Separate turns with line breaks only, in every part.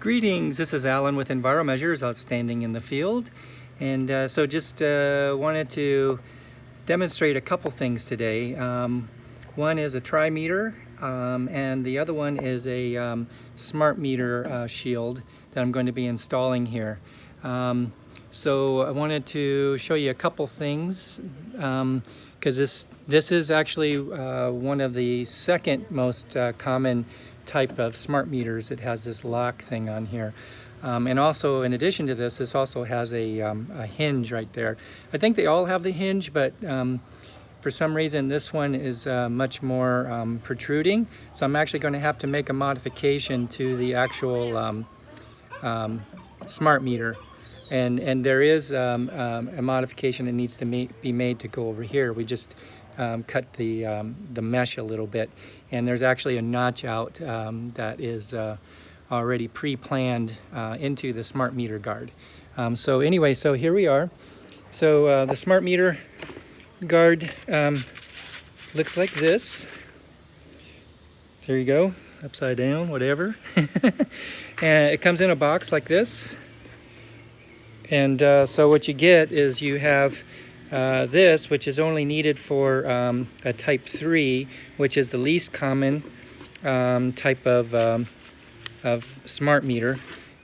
Greetings, this is Alan with EnviroMeasures, outstanding in the field. And so just wanted to demonstrate a couple things today. One is a tri-meter, and the other one is a smart meter shield that I'm going to be installing here. So I wanted to show you a couple things because this is actually one of the second most common type of smart meters. It has this lock thing on here, and also in addition to this, this also has a hinge right there. I think they all have the hinge, but for some reason this one is much more protruding, so I'm actually going to have to make a modification to the actual smart meter, and there is a modification that needs to be made to go over here. We just cut the mesh a little bit, and there's actually a notch out that is already pre-planned into the smart meter guard. So anyway, so here we are. So the smart meter guard looks like this. There you go, upside down, whatever. And it comes in a box like this. And so what you get is you have this, which is only needed for a type 3, which is the least common type of smart meter,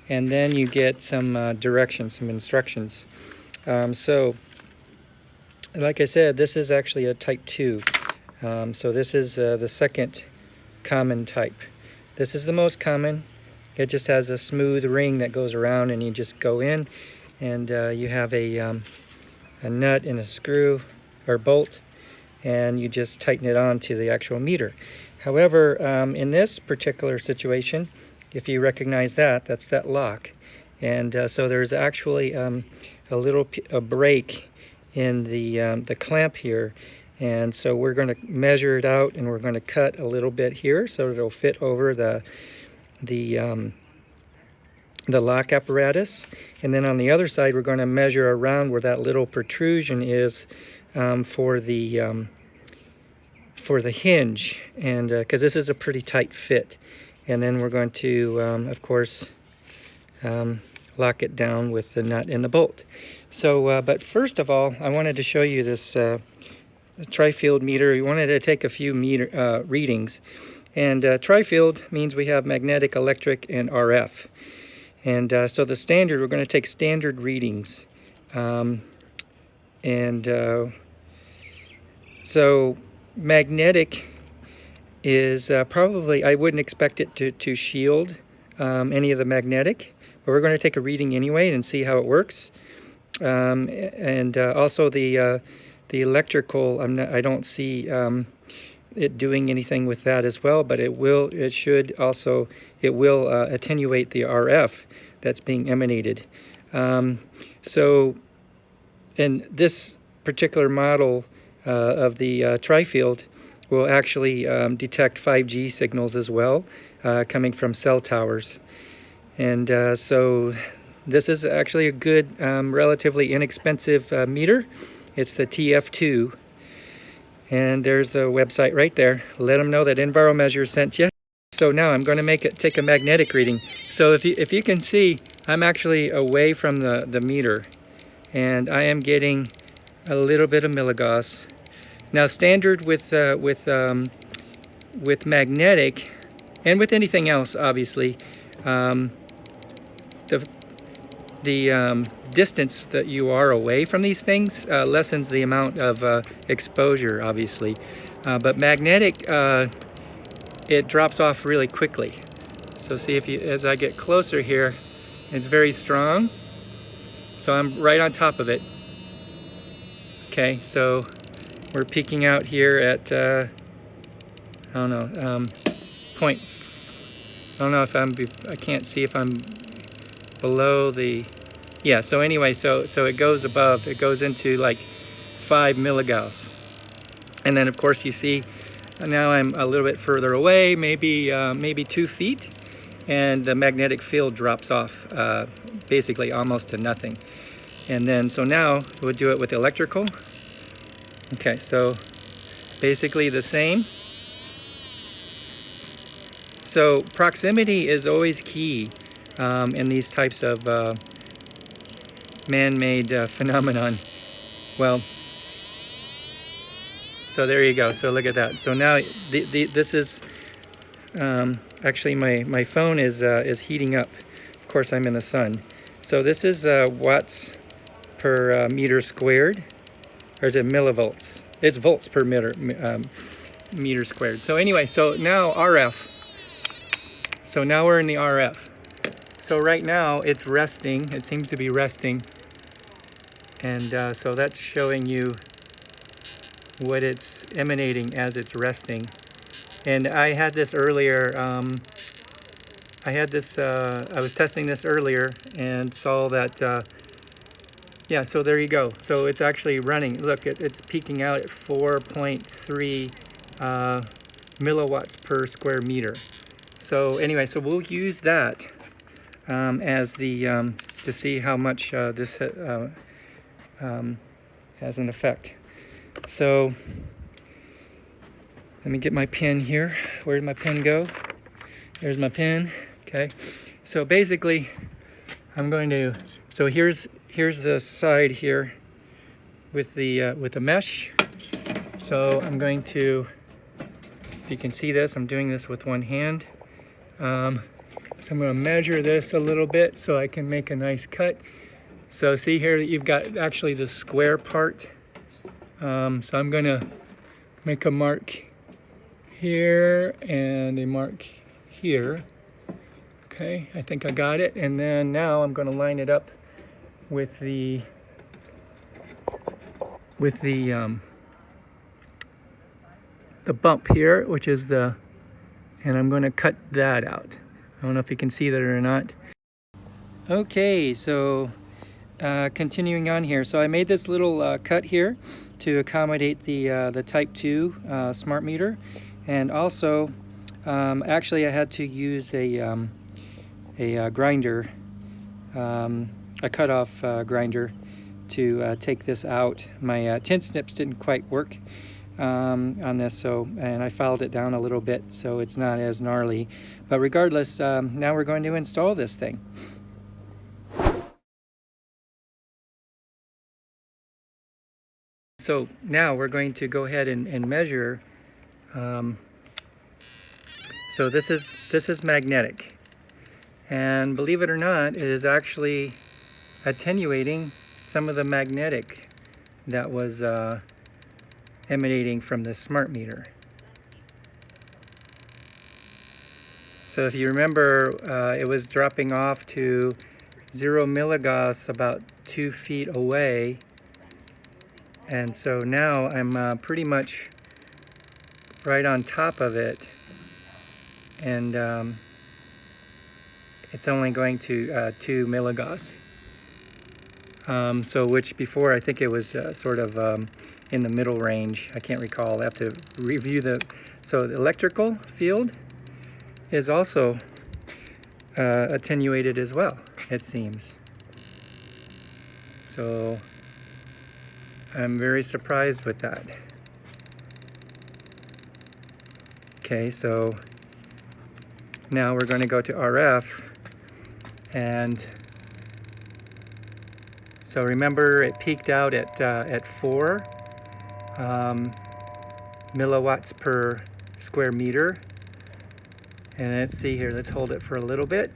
and then you get some directions, some instructions. So like I said, this is actually a type 2. So this is the second common type. This is the most common. It just has a smooth ring that goes around, and you just go in, and you have a nut and a screw or bolt, and you just tighten it on to the actual meter. However, in this particular situation, if you recognize that, that's that lock. And so there's actually a break in the clamp here, and so we're going to measure it out, and we're going to cut a little bit here so it'll fit over the lock apparatus, and then on the other side we're going to measure around where that little protrusion is for the hinge, and because this is a pretty tight fit, and then we're going to of course lock it down with the nut and the bolt. So but first of all, I wanted to show you this TriFIELD meter. We wanted to take a few readings, and TriFIELD means we have magnetic, electric, and RF. And so the standard, we're going to take standard readings. So magnetic is probably, I wouldn't expect it to shield any of the magnetic, but we're going to take a reading anyway and see how it works. Also the electrical, I don't see it doing anything with that as well, but it will attenuate the RF that's being emanated. So in this particular model of the TriFIELD will actually detect 5G signals as well, coming from cell towers. And so this is actually a good, relatively inexpensive meter. It's the TF2. And there's the website right there. Let them know that EnviroMeasures sent you. So now I'm going to take a magnetic reading. So if you can see, I'm actually away from the meter, and I am getting a little bit of milligauss. Now standard with magnetic, and with anything else, obviously, the distance that you are away from these things lessens the amount of exposure, obviously. But magnetic, it drops off really quickly. So see, as I get closer here, it's very strong. So I'm right on top of it. Okay, so we're peaking out here at I don't know, point. I don't know if I can't see if I'm below the, yeah, so anyway, so it goes above, it goes into like 5 milligauss. And then of course you see now I'm a little bit further away, maybe 2 feet, and the magnetic field drops off basically almost to nothing. And then so now we'll do it with electrical. Okay, so basically the same. So proximity is always key. in these types of man-made phenomenon. Well, so there you go. So look at that. So now this is actually my phone is heating up. Of course, I'm in the sun. So this is watts per meter squared, or is it millivolts? It's volts per meter squared. So anyway, so now RF. So now we're in the RF. So right now it's resting. It seems to be resting, and so that's showing you what it's emanating as it's resting. And I had this earlier. I was testing this earlier and saw that. Yeah, so there you go. So it's actually running. Look, it's peaking out at 4.3 milliwatts per square meter. So anyway, so we'll use that as the to see how much this has an effect. So let me get my pen here. Where did my pen go? There's my pen. Okay. So basically, I'm going to. So here's the side here with the mesh. So I'm going to. If you can see this, I'm doing this with one hand. So I'm going to measure this a little bit so I can make a nice cut. So see here that you've got actually the square part. So I'm going to make a mark here and a mark here. Okay, I think I got it. And then now I'm going to line it up with the bump here, which is and I'm going to cut that out. I don't know if you can see that or not. Okay, so continuing on here. So I made this little cut here to accommodate the Type 2 smart meter, and also actually I had to use a grinder, a cutoff grinder, to take this out. My tin snips didn't quite work on this, and I filed it down a little bit so it's not as gnarly. But regardless, now we're going to install this thing. So now we're going to go ahead and measure. So this is magnetic, and believe it or not, it is actually attenuating some of the magnetic that was emanating from the smart meter. So if you remember, it was dropping off to 0 milligauss about 2 feet away, and so now I'm pretty much right on top of it, and it's only going to 2 milligauss. So which before I think it was sort of in the middle range. I can't recall. I have to review so the electrical field is also attenuated as well, it seems. So I'm very surprised with that. Okay, so now we're going to go to RF, and so remember it peaked out at 4 milliwatts per square meter. And let's see here, let's hold it for a little bit.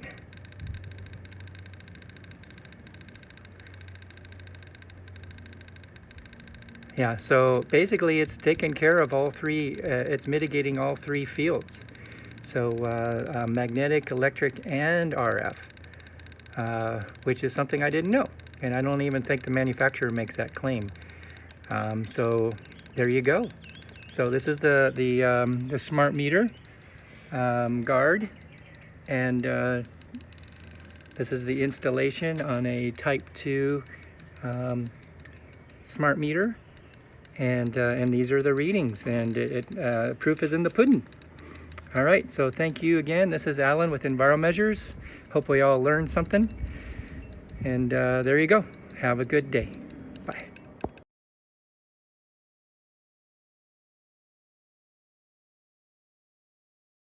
Yeah, so basically it's taking care of all three, it's mitigating all three fields. So magnetic, electric, and RF, which is something I didn't know. And I don't even think the manufacturer makes that claim. So there you go. So this is the smart meter, Guard, and this is the installation on a Type 2 smart meter, and these are the readings, and proof is in the pudding. All right, so thank you again. This is Alan with EnviroMeasures. Hope we all learned something, and there you go. Have a good day.